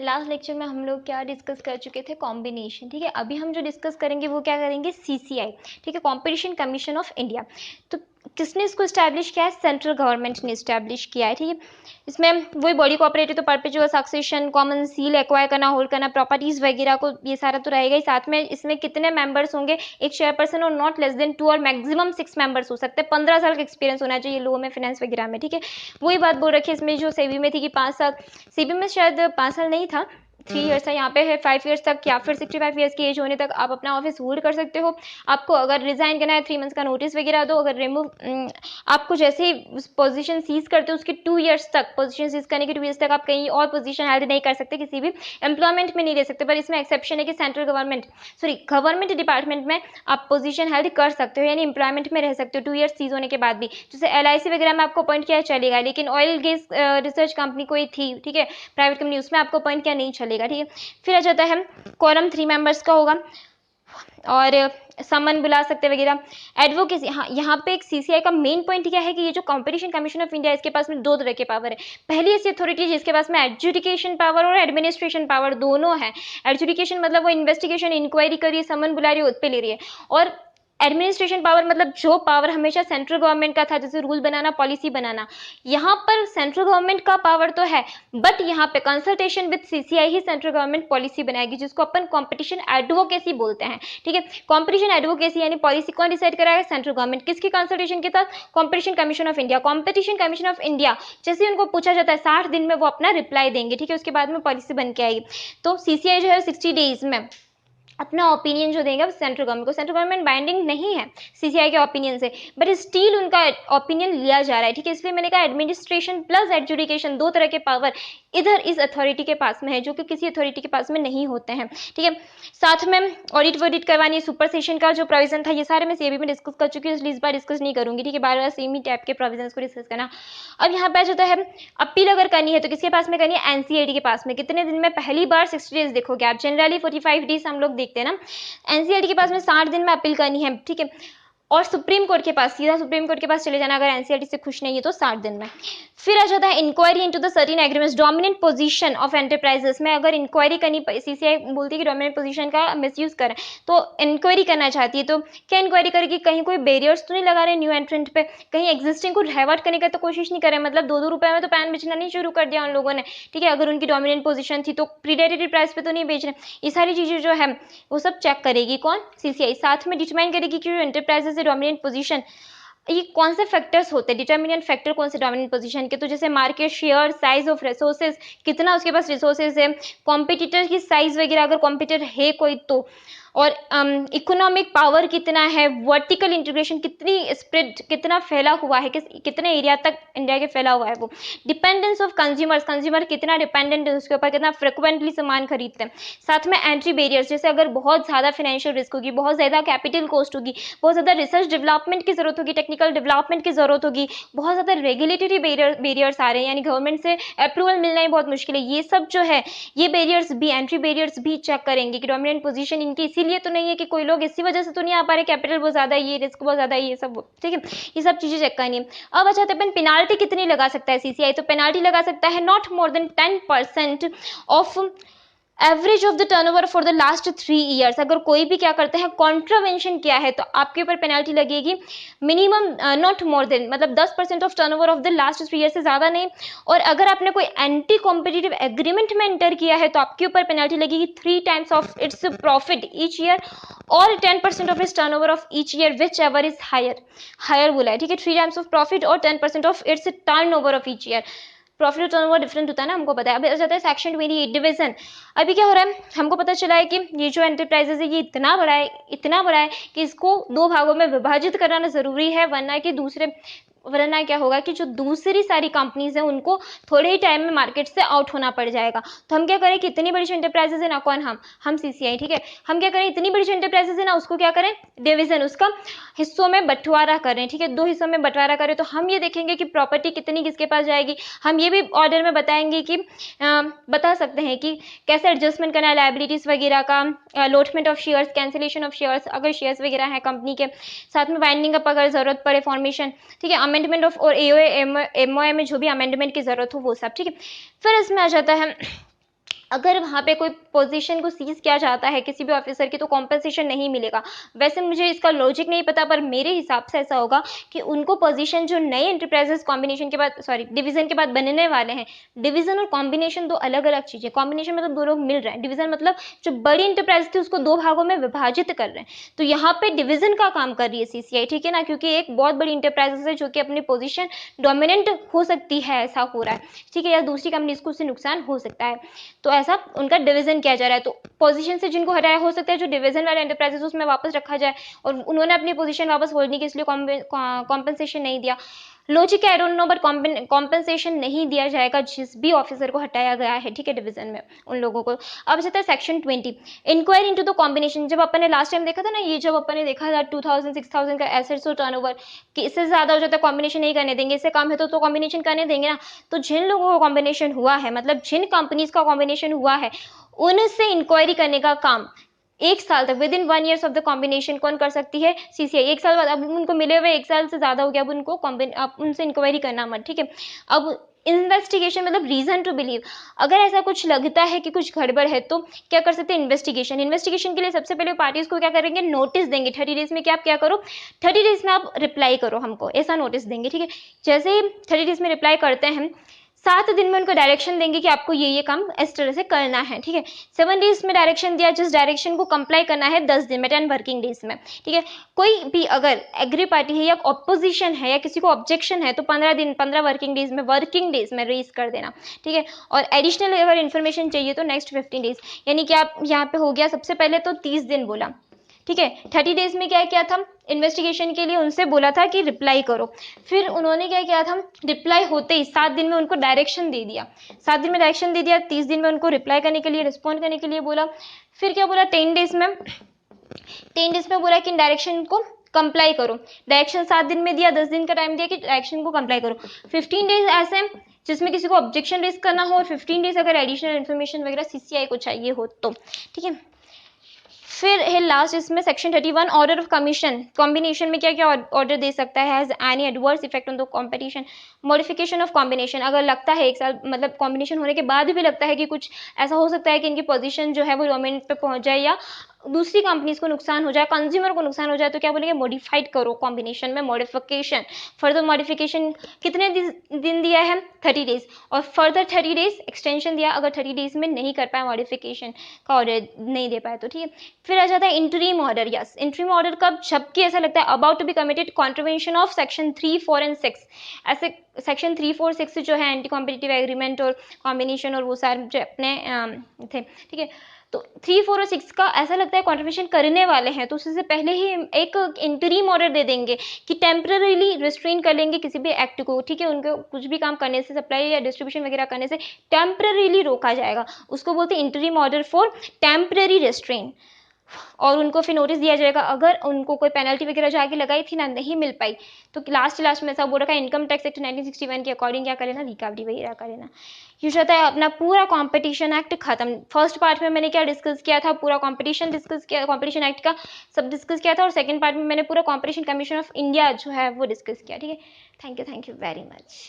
Last lecture में हम लोग क्या डिस्कस कर चुके थे, कॉम्बिनेशन। ठीक है, अभी हम जो डिस्कस करेंगे वो क्या करेंगे, सीसीआई। ठीक है, कॉम्पिटिशन कमीशन ऑफ इंडिया। तो किसने इसको इस्टेब्लिश किया है, सेंट्रल गवर्नमेंट ने इस्टेब्लिश किया है। ठीक है, इसमें वही बॉडी कोऑपरेटिव तो perpetual succession, common seal acquire करना, होल्ड करना, प्रॉपर्टीज वगैरह को, ये सारा तो रहेगा ही। साथ में इसमें कितने मेंबर्स होंगे, एक चेयरपर्सन और नॉट लेस देन 2 और मैक्सिमम 6 मेंबर्स हो सकते हैं। 15 साल का एक्सपीरियंस होना चाहिए लो में, फाइनेंस वगैरह में। ठीक है, वही बात बोल रखी है इसमें जो सेबी में थी कि 5 साल, सीबी में शायद 5 साल नहीं था, 3 ईयर्स था, यहाँ पे है 5 ईयर्स तक या फिर 65 ईयर्स की एज होने तक आप अपना ऑफिस होल्ड कर सकते हो। आपको अगर रिजाइन करना है 3 मंथ्स का नोटिस वगैरह दो। अगर रिमूव आपको जैसे ही पोजीशन सीज करते हो उसके 2 ईयर्स तक, पोजीशन सीज करने के 2 ईयर्स तक आप कहीं और पोजीशन हेल्ड नहीं कर सकते, किसी भी एम्प्लॉयमेंट में नहीं रह सकते। पर इसमें एक्सेप्शन है कि सेंट्रल गवर्नमेंट डिपार्टमेंट में आप पोजीशन हेल्ड कर सकते हो, यानी एम्प्लॉयमेंट में रह सकते हो 2 ईयर्स सीज होने के बाद भी। जैसे LIC वगैरह में आपको अपॉइंट किया चलेगा, लेकिन ऑयल गैस रिसर्च कंपनी कोई थी, ठीक है, प्राइवेट कंपनी, उसमें आपको अपॉइंट किया नहीं चलेगा। ठीक है, फिर आ जाता है क्वारम 3 मेंबर्स का होगा और समन बुला सकते वगैरह। एडवोकेसी, हाँ, यहाँ पे एक सीसीआई का मेन पॉइंट क्या है कि ये जो कंपटीशन कमीशन ऑफ इंडिया, इसके पास में 2 तरह के पावर है। पहली ऐसी अथॉरिटी जिसके पास में एडजुडिकेशन पावर और एडमिनिस्ट्रेशन पावर दोनों है। एडजुडिकेशन मतलब वो इन्वेस्टिगेशन, इंक्वायरी कर रही है, समन बुला रही है, उस पे ले रही है। और एडमिनिस्ट्रेशन पावर मतलब जो पावर हमेशा सेंट्रल गवर्नमेंट का था, जैसे रूल बनाना, पॉलिसी बनाना, यहाँ पर सेंट्रल गवर्नमेंट का पावर तो है, बट यहाँ पे consultation with CCI he central government policy बनाएगी, जिसको अपन कॉम्पिटिशन एडवोकेसी बोलते हैं। ठीक है, कॉम्पिटिशन एडवोकेसी यानी पॉलिसी कौन डिसाइड कराएगा, सेंट्रल गवर्नमेंट। किसकी कंसल्टेशन के साथ, competition commission of India. Competition commission of India जैसे उनको पूछा जाता है 60 दिन में वो अपना रिप्लाई देंगे। ठीक है, उसके बाद में पॉलिसी बन के आएगी। तो सीसीआई जो है 60 डेज में अपना ओपिनियन जो देगा सेंट्रल गवर्नमेंट को। सेंट्रल गवर्नमेंट बाइंडिंग नहीं है सीसीआई के ओपिनियन से, बट स्टिल उनका ओपिनियन लिया जा रहा है। ठीक है, इसलिए मैंने कहा एडमिनिस्ट्रेशन प्लस एडजुडिकेशन 2 तरह के पावर इधर इस अथॉरिटी के पास में है, जो कि किसी अथॉरिटी के पास में नहीं होते हैं। ठीक है, साथ में ऑडिट वॉडिट करवानी, सुपरसेशन का जो प्रोविजन था, ये सारे मैं सेबी में डिस्कस कर चुकी हूँ, इसलिए इस बार डिस्कस नहीं करूंगी। ठीक है, बार बार सेम ही टाइप के प्रोविजन को डिस्कस करना। अब यहाँ पे जो है अपील अगर करनी है तो किसके पास में करनी है, एनसीएलटी के पास में। कितने दिन में, पहली बार 60 डेज देखोगे आप, जनरली 45 डेज हम लोग देखते हैं ना। एनसीएलटी के पास में 60 दिन में अपील करनी है। ठीक है, और सुप्रीम कोर्ट के पास, सीधा सुप्रीम कोर्ट के पास चले जाना अगर एनसीएलटी से खुश नहीं है तो 60 दिन में। फिर आ जाता है inquiry into the certain agreements, dominant position of enterprises में अगर इंक्वायरी करनी, सीसीआई बोलती है कि डोमिनेंट पोजीशन का मिसयूज करें, तो इंक्वायरी करना चाहती है। तो क्या इंक्वायरी करेगी, कहीं कोई बैरियर्स तो नहीं लगा रहे न्यू एंट्रेंट पे, कहीं एग्जिस्टिंग को डाइवर्ट करने का तो कोशिश नहीं कर रहे, मतलब 2-2 रुपए में तो पैन बेचना नहीं शुरू कर दिया उन लोगों ने। ठीक है, अगर उनकी डोमिनेंट पोजीशन थी तो प्रीडेटरी प्राइस पे तो नहीं बेच रहे। ये सारी चीजें जो है वो सब चेक करेगी कौन, सीसीआई। साथ में डिटरमाइन करेगी कि जो एंटरप्राइजेस है डोमिनेंट पोजीशन, ये कौन से फैक्टर्स होते हैं, डिटर्मिनेंट फैक्टर कौन से डोमिनेंट पोजीशन के, तो जैसे market share, size of resources, कितना उसके पास रिसोर्सेज है, कॉम्पिटिटर की साइज वगैरह अगर कॉम्पिटिटर है कोई तो, और इकोनॉमिक पावर कितना है, वर्टिकल इंटीग्रेशन कितनी स्प्रेड, कितना फैला हुआ है, कितने एरिया तक इंडिया के फैला हुआ है वो, डिपेंडेंस ऑफ कंज्यूमर्स, कंज्यूमर कितना डिपेंडेंट है उसके ऊपर, कितना फ्रिक्वेंटली सामान खरीदते हैं। साथ में एंट्री बैरियर्स, जैसे अगर बहुत ज़्यादा फाइनेंशियल रिस्क होगी, बहुत ज़्यादा कैपिटल कॉस्ट होगी, बहुत ज़्यादा रिसर्च डेवलपमेंट की जरूरत होगी, टेक्निकल डेवलपमेंट की जरूरत होगी, बहुत ज़्यादा रेगुलेटरी बैरियर्स आ रहे हैं, यानी गवर्नमेंट से अप्रूवल मिलना ही बहुत मुश्किल है, ये सब जो है ये बैरियर्स भी, एंट्री बैरियर्स भी चेक करेंगे कि डोमिनेंट पोजीशन इनकी इसीलिए तो नहीं है कि कोई लोग इसी वजह से तो नहीं आ पा रहे, कैपिटल बहुत ज्यादा है, ये रिस्क बहुत ज्यादा है, ये सब। ठीक है, ये सब चीजें चेक करनी है। अब अच्छा अपन पेनाल्टी कितनी लगा सकता है सीसीआई, तो पेनाल्टी लगा सकता है not more than 10% of average of the turnover for the last 3 years. अगर कोई भी क्या करते हैं, कॉन्ट्रावेंशन किया है, तो आपके ऊपर पेनल्टी लगेगी मिनिमम नॉट मोर देन, मतलब 10% of turnover of the last 3 year से ज्यादा नहीं। और अगर आपने कोई एंटी कॉम्पिटिटिव एग्रीमेंट में एंटर किया है तो आपके ऊपर पेनल्टी लगेगी 3 times of its profit each year और 10% of its turnover of each year whichever is higher, higher बोला है। ठीक है, 3 टाइम्स ऑफ प्रॉफिट और 10% of its turnover of each year. Profit और टर्नओवर डिफरेंट होता है ना, हमको पता है। अब आ जाता है सेक्शन 28 डिवीजन। अभी क्या हो रहा है, हमको पता चला है कि ये जो एंटरप्राइजेस है ये इतना बड़ा है, इतना बड़ा है कि इसको 2 भागों में विभाजित कराना जरूरी है, वरना क्या होगा कि जो दूसरी सारी कंपनीज हैं उनको थोड़े ही टाइम में मार्केट से आउट होना पड़ जाएगा। तो हम क्या करें कि इतनी बड़ी जो एंटरप्राइजेस है ना, कौन, हम सीसीआई। ठीक है, हम क्या करें, इतनी बड़ी जो एंटरप्राइजेस है ना उसको क्या करें, डिवीजन, उसका हिस्सों में बंटवारा करें। ठीक है, 2 हिस्सों में बंटवारा करें। तो हम ये देखेंगे कि प्रॉपर्टी कितनी किसके पास जाएगी, हम ये भी ऑर्डर में बताएंगे कि बता सकते हैं कि कैसे एडजस्टमेंट करना है लायबिलिटीज वगैरह का, allotment of shares, cancellation of shares अगर शेयर्स वगैरह है कंपनी के, साथ में वाइंडिंग अप अगर जरूरत पड़े, फॉर्मेशन। ठीक है, अमेंडमेंट ऑफ और एओए एमओए में जो भी अमेंडमेंट की जरूरत हो वो सब। ठीक है, फिर इसमें आ जाता है अगर वहाँ पे कोई पोजीशन को सीज किया जाता है किसी भी ऑफिसर की तो कॉम्पेंसेशन नहीं मिलेगा। वैसे मुझे इसका लॉजिक नहीं पता, पर मेरे हिसाब से ऐसा होगा कि उनको पोजीशन जो नए एंटरप्राइजेस कॉम्बिनेशन के बाद डिवीजन के बाद बनने वाले हैं, डिवीजन और कॉम्बिनेशन दो अलग अलग चीजें। कॉम्बिनेशन मतलब दो लोग मिल रहे हैं, डिवीजन मतलब जो बड़ी इंटरप्राइज थी उसको दो भागों में विभाजित कर रहे हैं। तो यहाँ पे डिवीजन का काम कर रही है सीसीआई, ठीक है ना, क्योंकि एक बहुत बड़ी इंटरप्राइजेस है जो कि अपनी पोजिशन डोमिनेंट हो सकती है, ऐसा हो रहा है, ठीक है, या दूसरी कंपनीज को उससे नुकसान हो सकता है, तो ऐसा उनका डिवीजन किया जा रहा है। तो पोजीशन से जिनको हटाया, हो सकता है जो डिवीजन वाले एंटरप्राइजेस उसमें वापस रखा जाए, और उन्होंने अपनी पोजीशन वापस होल्ड नहीं की इसलिए कॉम्पेंसेशन नहीं दिया। Logic I don't know, but compensation नहीं दिया जाएगा जिस भी ऑफिसर को हटाया गया है, ठीक है, डिवीजन में उन लोगों को। अब जाता है section 20, inquiry into the combination. जब अपन ने लास्ट टाइम देखा था ना, ये जब अपन ने देखा था 2000 6000 का एसेट्स और टर्नओवर, कि इससे ज्यादा हो जाता है कॉम्बिनेशन नहीं करने देंगे, इससे कम है तो कॉम्बिनेशन करने देंगे ना। तो जिन लोगों का कॉम्बिनेशन हुआ है, मतलब जिन कंपनीज का कॉम्बिनेशन हुआ है, उनसे इंक्वायरी करने का काम 1 साल तक, with in 1 year of the combination, कौन कर सकती है? सीसीआई। 1 साल बाद, अब उनको मिले हुए 1 साल से ज्यादा हो गया, अब उनको अब उनसे इंक्वायरी करना मत, ठीक है। अब इन्वेस्टिगेशन मतलब रीजन टू बिलीव, अगर ऐसा कुछ लगता है कि कुछ गड़बड़ है तो क्या कर सकते हैं? इन्वेस्टिगेशन। इन्वेस्टिगेशन के लिए सबसे पहले पार्टीज को क्या करेंगे? नोटिस देंगे 30 डेज में, कि आप क्या करो, 30 डेज में आप रिप्लाई करो हमको, ऐसा नोटिस देंगे, ठीक है। जैसे ही 30 डेज में रिप्लाई करते हैं, 7 दिन में उनको डायरेक्शन देंगे कि आपको ये काम इस तरह से करना है, ठीक है। 7 डेज में डायरेक्शन दिया, जिस डायरेक्शन को कंप्लाई करना है 10 दिन में, 10 वर्किंग डेज में, ठीक है। कोई भी अगर एग्री पार्टी है या ऑपोजिशन है या किसी को ऑब्जेक्शन है तो 15 दिन, 15 वर्किंग डेज में रेज कर देना, ठीक है। और एडिशनल अगर इन्फॉर्मेशन चाहिए तो नेक्स्ट 15 डेज, यानी कि आप यहाँ पे हो गया सबसे पहले तो 30 दिन बोला, ठीक है। 30 डेज में क्या किया था? इन्वेस्टिगेशन के लिए उनसे बोला था कि रिप्लाई करो, फिर उन्होंने क्या किया था? रिप्लाई होते ही 7 दिन में उनको डायरेक्शन दे दिया, 7 दिन में डायरेक्शन दे दिया, 30 दिन में उनको रिप्लाई करने के लिए, रिस्पॉन्ड करने के लिए बोला। फिर क्या बोला? 10 डेज में बोला कि डायरेक्शन को कंप्लाई करो। डायरेक्शन 7 दिन में दिया, 10 दिन का टाइम दिया कि डायरेक्शन को कंप्लाई करो। 15 डेज ऐसे जिसमें किसी को ऑब्जेक्शन रेज करना हो, और 15 डेज अगर एडिशनल इन्फॉर्मेशन वगैरह सीसीआई को चाहिए हो तो, ठीक है। फिर है लास्ट इसमें section 31, order of commission. Combination में क्या क्या ऑर्डर दे सकता है? Has any adverse effect on the competition, modification of combination. अगर लगता है 1 साल मतलब कॉम्बिनेशन होने के बाद भी लगता है कि कुछ ऐसा हो सकता है कि इनकी पोजीशन जो है वो डोमिनेंट पे पहुंच जाए या दूसरी कंपनीज को नुकसान हो जाए, कंज्यूमर को नुकसान हो जाए, तो क्या बोलेंगे? मॉडिफाइड करो कॉम्बिनेशन में, मॉडिफिकेशन। फर्दर मॉडिफिकेशन कितने दिन दिया है? 30 डेज, और फर्दर 30 डेज एक्सटेंशन दिया अगर 30 डेज में नहीं कर पाए, मॉडिफिकेशन का ऑर्डर नहीं दे पाए तो, ठीक है। फिर आ जाता है interim order. Yes, interim order कब? जबकि ऐसा लगता है about to be committed contravention of section 3, 4 and 6। ऐसे सेक्शन 3, 4, 6 जो है एंटी कॉम्पिटिटिव एग्रीमेंट और कॉम्बिनेशन और वो सारे जो अपने थे, ठीक है। तो 3, 4 और 6 का ऐसा लगता है कॉन्ट्रीब्यूशन करने वाले हैं, तो उससे पहले ही एक इंटरिम ऑर्डर दे देंगे कि टेम्पररीली रिस्ट्रेन कर लेंगे किसी भी एक्ट को, ठीक है। उनको कुछ भी काम करने से, सप्लाई या डिस्ट्रीब्यूशन वगैरह करने से टेम्पररीली रोका जाएगा, उसको बोलते हैं interim order for temporary restrain. और उनको फिर नोटिस दिया जाएगा, अगर उनको कोई पेनल्टी वगैरह जाके लगाई थी ना, नहीं मिल पाई, तो लास्ट में सब बोल रखा है इनकम टैक्स एक्ट 1961 के अकॉर्डिंग क्या करे ना, रिकवरी वगैरह करे ना। ये जाता है अपना पूरा कंपटीशन एक्ट खत्म। फर्स्ट पार्ट में मैंने क्या डिस्कस किया था? पूरा कंपटीशन डिस्कस किया, कंपटीशन एक्ट का सब डिस्कस किया था, और सेकंड पार्ट में मैंने पूरा कंपटीशन कमीशन ऑफ इंडिया जो है वो डिस्कस किया, ठीक है। Thank you very much.